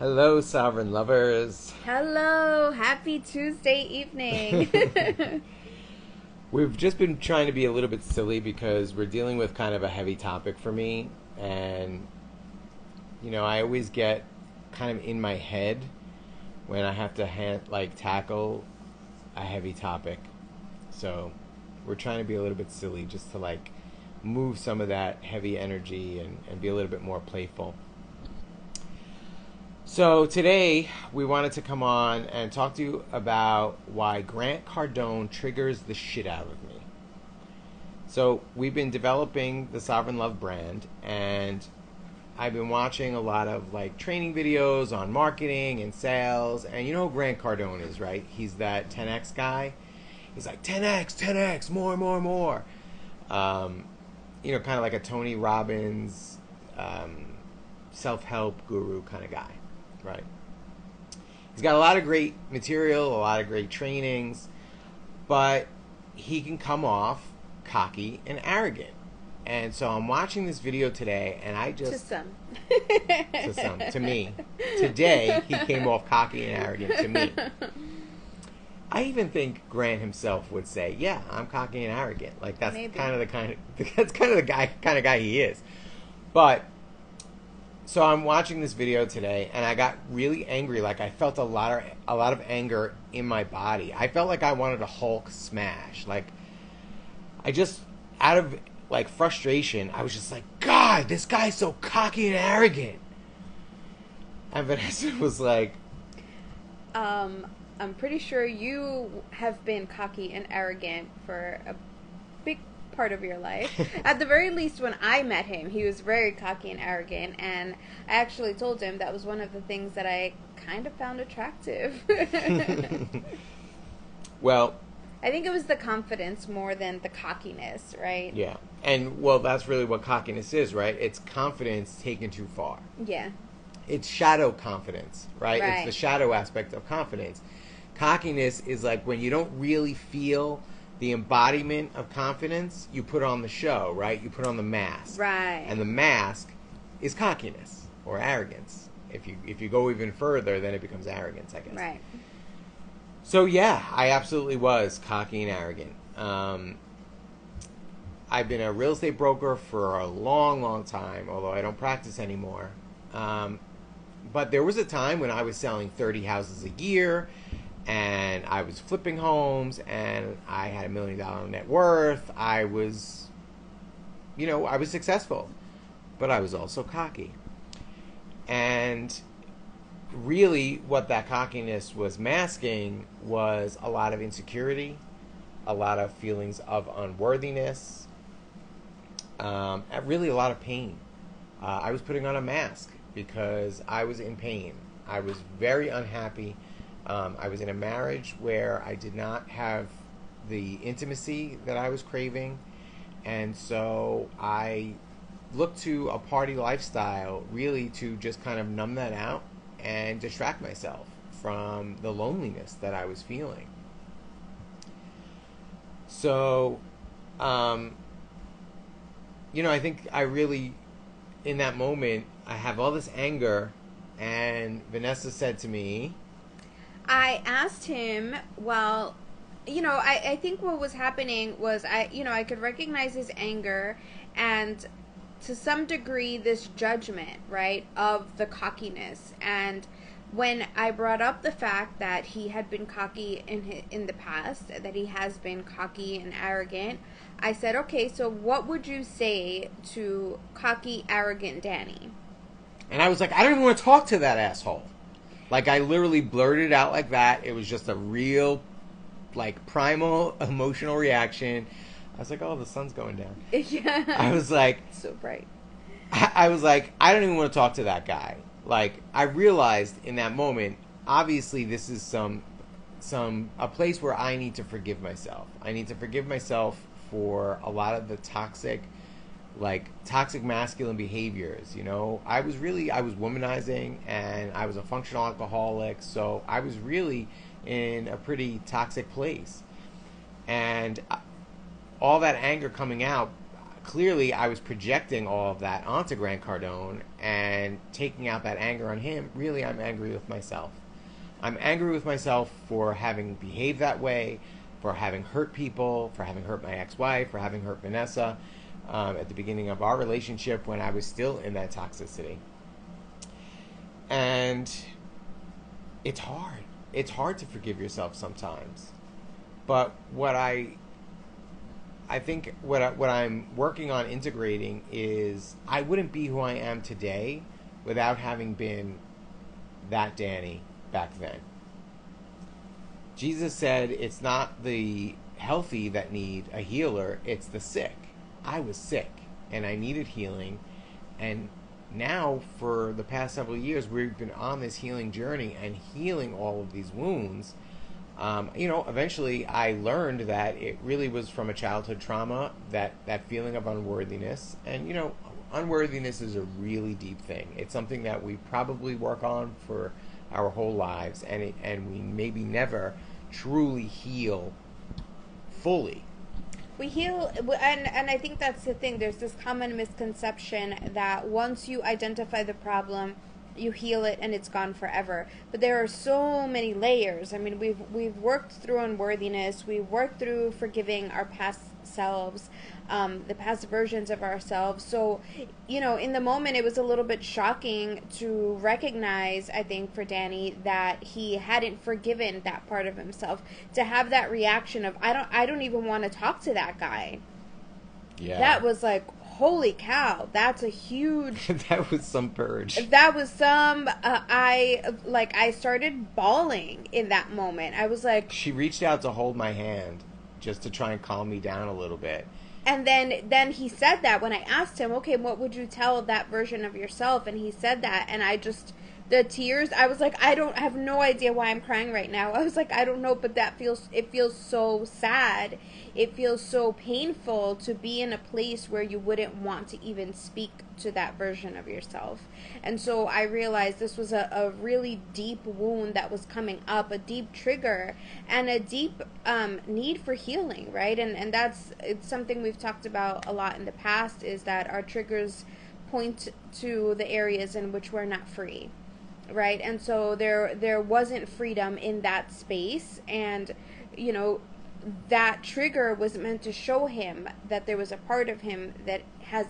Hello, sovereign lovers. Hello, happy Tuesday evening. We've just been trying to be a little bit silly because we're dealing with kind of a heavy topic for me. And, I always get kind of in my head when I have to tackle a heavy topic. So we're trying to be a little bit silly just to move some of that heavy energy and be a little bit more playful. So today we wanted to come on and talk to you about why Grant Cardone triggers the shit out of me. So we've been developing the Sovereign Love brand, and I've been watching a lot of training videos on marketing and sales. And you know who Grant Cardone is, right? He's that 10x guy. He's like 10x, more. Kind of like a Tony Robbins, self-help guru kind of guy. Right. He's got a lot of great material, a lot of great trainings, but he can come off cocky and arrogant. And so I'm watching this video today, and I just... To some. To me. Today, he came off cocky and arrogant to me. I even think Grant himself would say, yeah, I'm cocky and arrogant. That's Maybe. kind of the guy he is. But... So I'm watching this video today, and I got really angry. I felt a lot of anger in my body. I felt like I wanted a Hulk smash. I just, out of frustration, I was just like, God, this guy's so cocky and arrogant. And Vanessa was like, I'm pretty sure you have been cocky and arrogant for a big part of your life. At the very least, when I met him, he was very cocky and arrogant, and I actually told him that was one of the things that I kind of found attractive. Well, I think it was the confidence more than the cockiness, right? Yeah. And, that's really what cockiness is, right? It's confidence taken too far. Yeah. It's shadow confidence, right? Right. It's the shadow aspect of confidence. Cockiness is when you don't really feel the embodiment of confidence, you put on the show, right? You put on the mask. Right. And the mask is cockiness or arrogance. If you go even further, then it becomes arrogance, I guess. Right. So, yeah, I absolutely was cocky and arrogant. I've been a real estate broker for a long, long time, although I don't practice anymore. But there was a time when I was selling 30 houses a year, and I was flipping homes, and I had $1 million net worth. I was successful, but I was also cocky. And really what that cockiness was masking was a lot of insecurity, a lot of feelings of unworthiness, really a lot of pain. I was putting on a mask because I was in pain. I was very unhappy. I was in a marriage where I did not have the intimacy that I was craving, and so I looked to a party lifestyle really to just kind of numb that out and distract myself from the loneliness that I was feeling. So, I think I really, in that moment, I have all this anger, and Vanessa said to me, I asked him, well, I think what was happening was I could recognize his anger and to some degree this judgment, right, of the cockiness. And when I brought up the fact that he had been cocky in the past, that he has been cocky and arrogant, I said, okay, so what would you say to cocky, arrogant Danny? And I was like, I don't even want to talk to that asshole. I literally blurted out like that. It was just a real, primal emotional reaction. I was like, oh, the sun's going down. Yeah. I was like... It's so bright. I was like, I don't even want to talk to that guy. I realized in that moment, obviously this is a place where I need to forgive myself. I need to forgive myself for a lot of the toxic masculine behaviors. I was womanizing, and I was a functional alcoholic, so I was really in a pretty toxic place. And all that anger coming out clearly I was projecting all of that onto Grant Cardone and taking out that anger on him. Really, I'm angry with myself. I'm angry with myself for having behaved that way, for having hurt people, for having hurt my ex-wife, for having hurt Vanessa at the beginning of our relationship when I was still in that toxicity. And it's hard. It's hard to forgive yourself sometimes. But what I think what I'm working on integrating is I wouldn't be who I am today without having been that Danny back then. Jesus said it's not the healthy that need a healer, it's the sick. I was sick and I needed healing, and now for the past several years we've been on this healing journey and healing all of these wounds. Eventually I learned that it really was from a childhood trauma, that feeling of unworthiness. And, unworthiness is a really deep thing. It's something that we probably work on for our whole lives, and we maybe never truly heal fully. We heal, and I think that's the thing. There's this common misconception that once you identify the problem, you heal it and it's gone forever. But there are so many layers. I mean, we've worked through unworthiness. We've worked through forgiving our past selves, the past versions of ourselves. So, in the moment, it was a little bit shocking to recognize, I think, for Danny, that he hadn't forgiven that part of himself. To have that reaction of, I don't even want to talk to that guy. Yeah. That was like, holy cow, that's a huge... That was some purge. That was some... I started bawling in that moment. I was like... She reached out to hold my hand just to try and calm me down a little bit. And then he said that when I asked him, okay, what would you tell that version of yourself? And he said that, and I just... The tears, I was like, I have no idea why I'm crying right now. I was like, I don't know, but it feels so sad. It feels so painful to be in a place where you wouldn't want to even speak to that version of yourself. And so I realized this was a really deep wound that was coming up, a deep trigger, and a deep need for healing, right? And it's something we've talked about a lot in the past, is that our triggers point to the areas in which we're not free. Right, and so there wasn't freedom in that space, and that trigger was meant to show him that there was a part of him that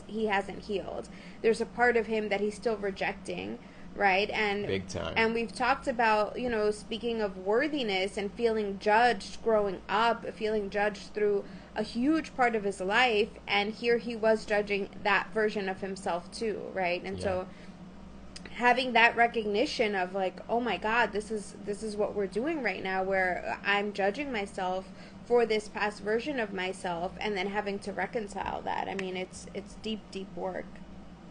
he hasn't healed. There's a part of him that he's still rejecting, right? And big time. And we've talked about, speaking of worthiness and feeling judged growing up, feeling judged through a huge part of his life, and here he was judging that version of himself too, right? And so having that recognition of like, oh my God, this is what we're doing right now, where I'm judging myself for this past version of myself, and then having to reconcile that. I mean, it's deep work.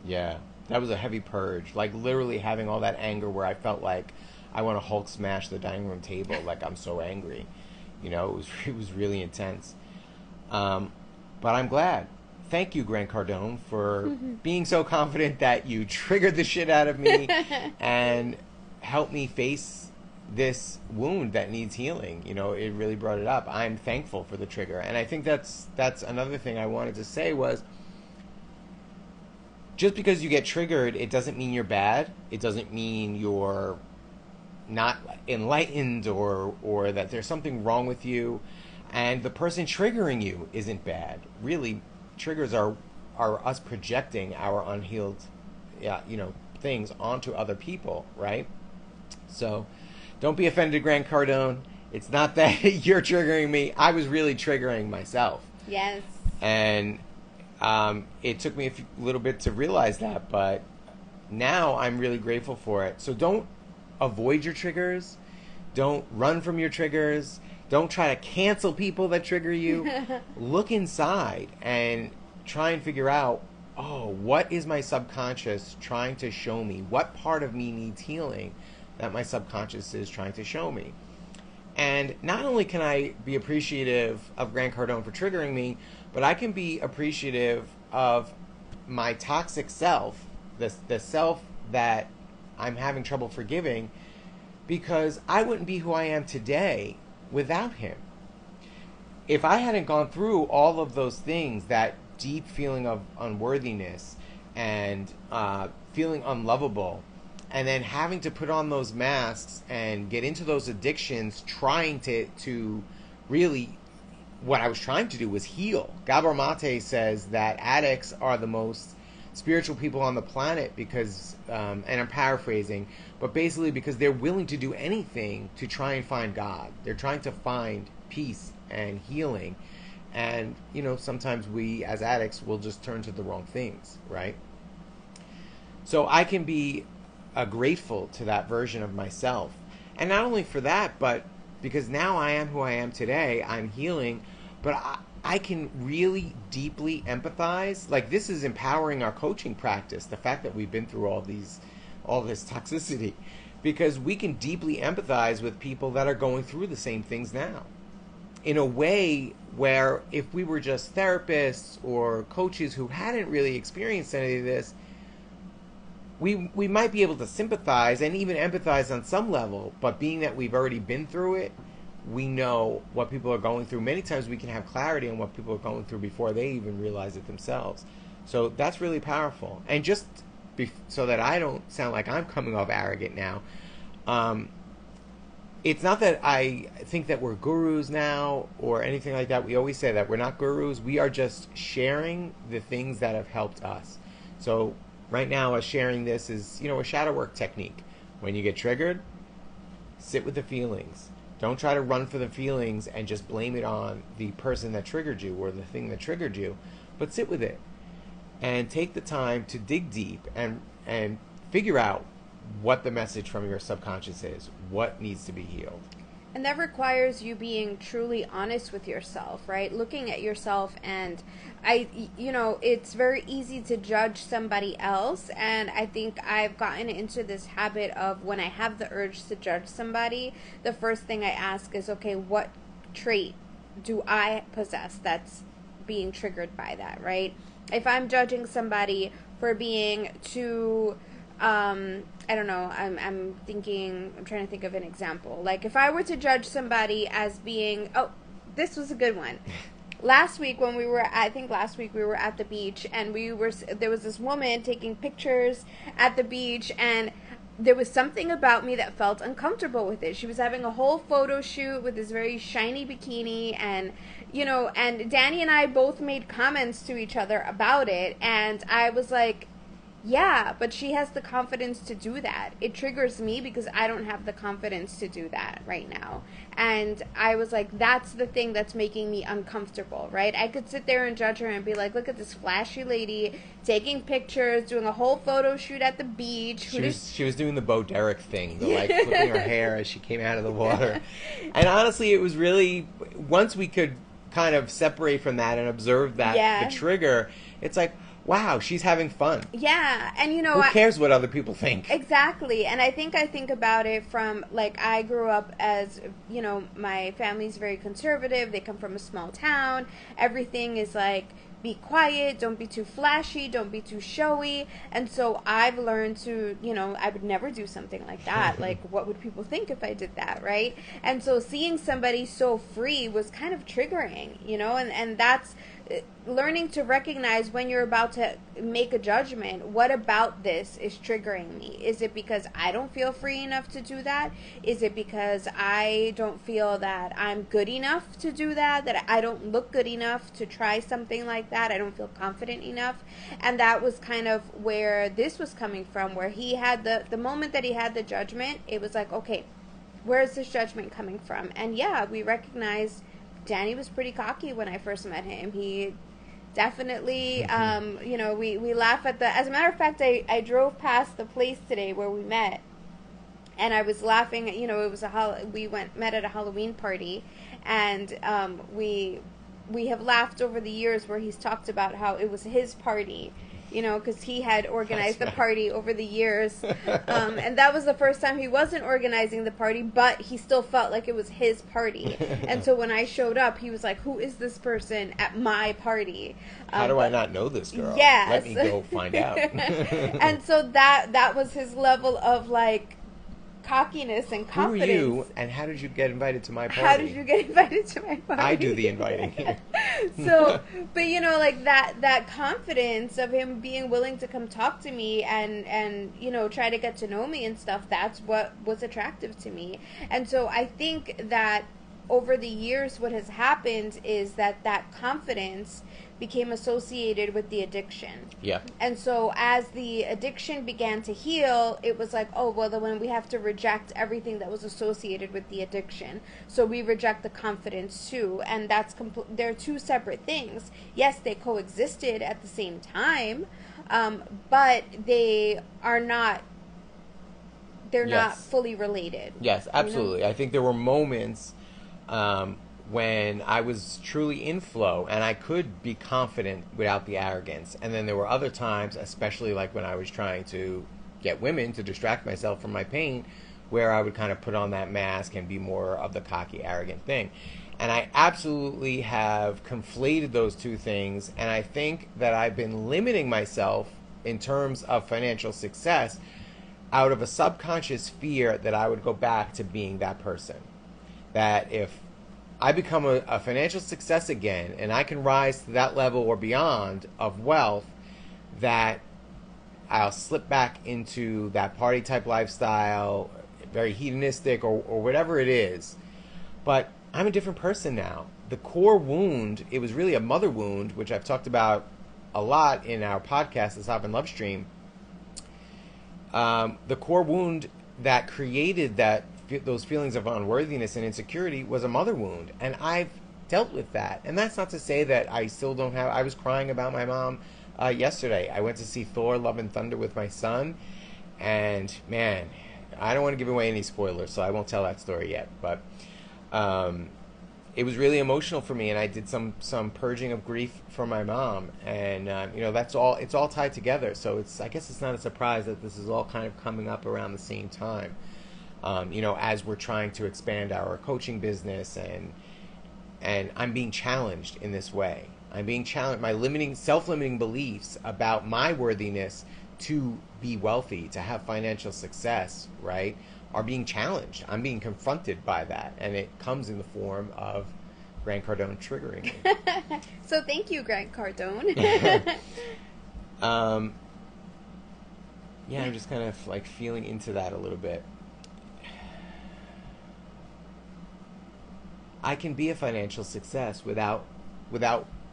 Yeah, that was a heavy purge. Like literally having all that anger where I felt like I want to Hulk smash the dining room table. Like I'm so angry. It was really intense. But I'm glad. Thank you, Grant Cardone, for being so confident that you triggered the shit out of me and helped me face this wound that needs healing. It really brought it up. I'm thankful for the trigger. And I think that's another thing I wanted to say was, just because you get triggered, it doesn't mean you're bad. It doesn't mean you're not enlightened or that there's something wrong with you. And the person triggering you isn't bad. Really, triggers are us projecting our unhealed things onto other people, right? So don't be offended, Grant Cardone. It's not that you're triggering me. I was really triggering myself. Yes. And it took me a little bit to realize that, but now I'm really grateful for it. So don't avoid your triggers. Don't run from your triggers. Don't try to cancel people that trigger you. Look inside and try and figure out, what is my subconscious trying to show me? What part of me needs healing that my subconscious is trying to show me? And not only can I be appreciative of Grant Cardone for triggering me, but I can be appreciative of my toxic self, the self that I'm having trouble forgiving, because I wouldn't be who I am today without him. If I hadn't gone through all of those things that deep feeling of unworthiness and feeling unlovable, and then having to put on those masks and get into those addictions, trying to really, what I was trying to do was heal. Gabor Mate says that addicts are the most spiritual people on the planet because, and I'm paraphrasing, but basically because they're willing to do anything to try and find God. They're trying to find peace and healing. And, you know, sometimes we as addicts will just turn to the wrong things, right? So I can be grateful to that version of myself. And not only for that, but because now I am who I am today, I'm healing, but I can really deeply empathize. Like, this is empowering our coaching practice, the fact that we've been through all this toxicity, because we can deeply empathize with people that are going through the same things now in a way where if we were just therapists or coaches who hadn't really experienced any of this, we might be able to sympathize and even empathize on some level, but being that we've already been through it, we know what people are going through. Many times we can have clarity on what people are going through before they even realize it themselves. So that's really powerful. And just so that I don't sound like I'm coming off arrogant now, it's not that I think that we're gurus now or anything like that. We always say that we're not gurus. We are just sharing the things that have helped us. So right now, us sharing this is, a shadow work technique. When you get triggered, sit with the feelings. Don't try to run for the feelings and just blame it on the person that triggered you or the thing that triggered you, but sit with it and take the time to dig deep and figure out what the message from your subconscious is, what needs to be healed. And that requires you being truly honest with yourself, right? Looking at yourself, and it's very easy to judge somebody else. And I think I've gotten into this habit of when I have the urge to judge somebody, the first thing I ask is, okay, what trait do I possess that's being triggered by that, right? If I'm judging somebody for being too... I don't know, I'm trying to think of an example. Like, if I were to judge somebody as being, this was a good one. Last week we were at the beach, and there was this woman taking pictures at the beach, and there was something about me that felt uncomfortable with it. She was having a whole photo shoot with this very shiny bikini, and, and Danny and I both made comments to each other about it, and I was like, yeah, but she has the confidence to do that. It triggers me because I don't have the confidence to do that right now. And I was like, that's the thing that's making me uncomfortable, right? I could sit there and judge her and be like, look at this flashy lady taking pictures, doing a whole photo shoot at the beach. She was doing the Bo Derek thing, flipping her hair as she came out of the water. And honestly, it was really, once we could kind of separate from that and observe that, the trigger, it's like, wow, she's having fun. Yeah, and who cares what other people think? Exactly, and I think about it from, like, I grew up as, my family's very conservative. They come from a small town. Everything is like, be quiet, don't be too flashy, don't be too showy. And so I've learned to, I would never do something like that. Like, what would people think if I did that, right? And so seeing somebody so free was kind of triggering, and that's learning to recognize when you're about to make a judgment. What about this is triggering me? Is it because I don't feel free enough to do that? Is it because I don't feel that I'm good enough to do that I don't look good enough to try something like that? I don't feel confident enough. And that was kind of where this was coming from, where he had the moment that he had the judgment, it was like, okay, where is this judgment coming from? And yeah, we recognized Danny was pretty cocky when I first met him. He definitely, we laugh at as a matter of fact, I drove past the place today where we met, and I was laughing. It was we met at a Halloween party, and we have laughed over the years where he's talked about how it was his party, because he had organized the party over the years. And that was the first time he wasn't organizing the party, but he still felt like it was his party. And so when I showed up, he was like, who is this person at my party? How do I not know this girl? Yes. Let me go find out. And so that was his level of, like, cockiness and Who are confidence. you, and how did you get invited to my party? How did you get invited to my party? I do the inviting here. So, but you know, like that confidence of him being willing to come talk to me and you know, try to get to know me and stuff, that's what was attractive to me. And so I think that over the years what has happened is that confidence became associated with the addiction. Yeah. And so as the addiction began to heal, it was like, oh, well, then we have to reject everything that was associated with the addiction. So we reject the confidence too. And that's they're two separate things. Yes, they coexisted at the same time, but they are not, they're not fully related. Yes, absolutely. You know? I think there were moments when I was truly in flow and I could be confident without the arrogance. And then there were other times, especially like when I was trying to get women to distract myself from my pain, where I would kind of put on that mask and be more of the cocky, arrogant thing. And I absolutely have conflated those two things. And I think that I've been limiting myself in terms of financial success out of a subconscious fear that I would go back to being that person. That if I become a financial success again and I can rise to that level or beyond of wealth, that I'll slip back into that party type lifestyle, very hedonistic or whatever it is. But I'm a different person now. The core wound, it was really a mother wound, which I've talked about a lot in our podcast, the Lovestream. The core wound that created those feelings of unworthiness and insecurity was a mother wound, and I've dealt with that. And that's not to say that I still don't have. I was crying about my mom yesterday. I went to see Thor: Love and Thunder with my son, and man, I don't want to give away any spoilers, so I won't tell that story yet. But it was really emotional for me, and I did some purging of grief for my mom, and you know, that's all. It's all tied together. So I guess it's not a surprise that this is all kind of coming up around the same time. You know, as we're trying to expand our coaching business, and I'm being challenged in this way. I'm being challenged. My self-limiting beliefs about my worthiness to be wealthy, to have financial success, right, are being challenged. I'm being confronted by that, and it comes in the form of Grant Cardone triggering me. So thank you, Grant Cardone. Yeah, I'm just kind of like feeling into that a little bit. I can be a financial success without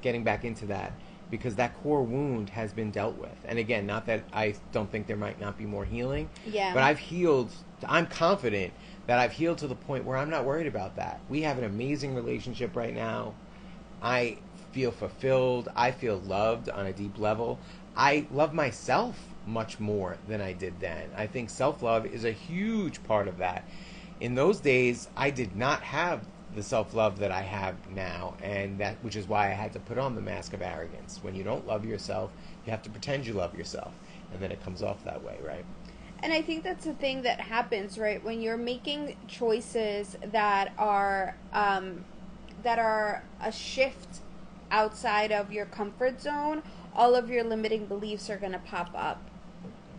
getting back into that, because that core wound has been dealt with. And again, not that I don't think there might not be more healing, but I've healed. I'm confident that I've healed to the point where I'm not worried about that. We have an amazing relationship right now. I feel fulfilled. I feel loved on a deep level. I love myself much more than I did then. I think self-love is a huge part of that. In those days, I did not have the self-love that I have now, and which is why I had to put on the mask of arrogance. When you don't love yourself, you have to pretend you love yourself, and then it comes off that way, right? And I think that's the thing that happens, right? When you're making choices that are a shift outside of your comfort zone, all of your limiting beliefs are going to pop up.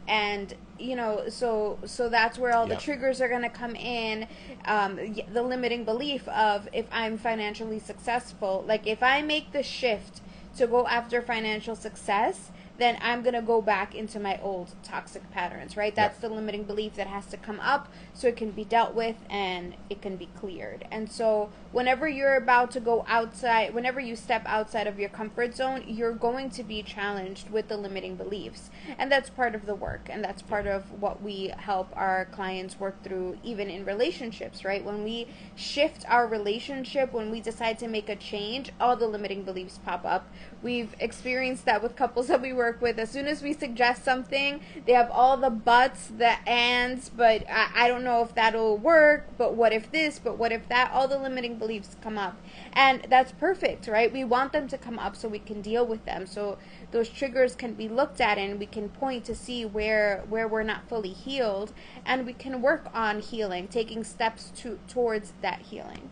And, you know, so that's where all the triggers are going to come in. The limiting belief of, if I'm financially successful, like if I make the shift to go after financial success, then I'm going to go back into my old toxic patterns, right? That's the limiting belief that has to come up so it can be dealt with and it can be cleared. And so whenever you're about to go outside, whenever you step outside of your comfort zone, you're going to be challenged with the limiting beliefs. And that's part of the work, and that's part of what we help our clients work through, even in relationships, right? When we shift our relationship, when we decide to make a change, all the limiting beliefs pop up. We've experienced that with couples that we work with. As soon as we suggest something, they have all the buts, the ands, but I don't know if that'll work, but what if this, but what if that? All the limiting beliefs come up. And that's perfect, right? We want them to come up so we can deal with them. So those triggers can be looked at, and we can point to see where we're not fully healed, and we can work on healing, taking steps towards that healing.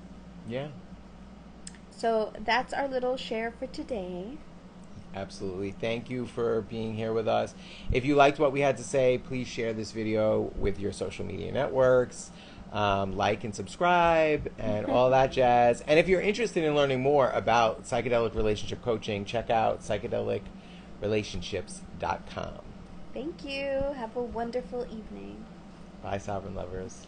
Yeah. So that's our little share for today. Absolutely. Thank you for being here with us. If you liked what we had to say, please share this video with your social media networks. Like and subscribe and all that jazz. And if you're interested in learning more about psychedelic relationship coaching, check out psychedelicrelationships.com. Thank you. Have a wonderful evening. Bye, Sovereign Lovers.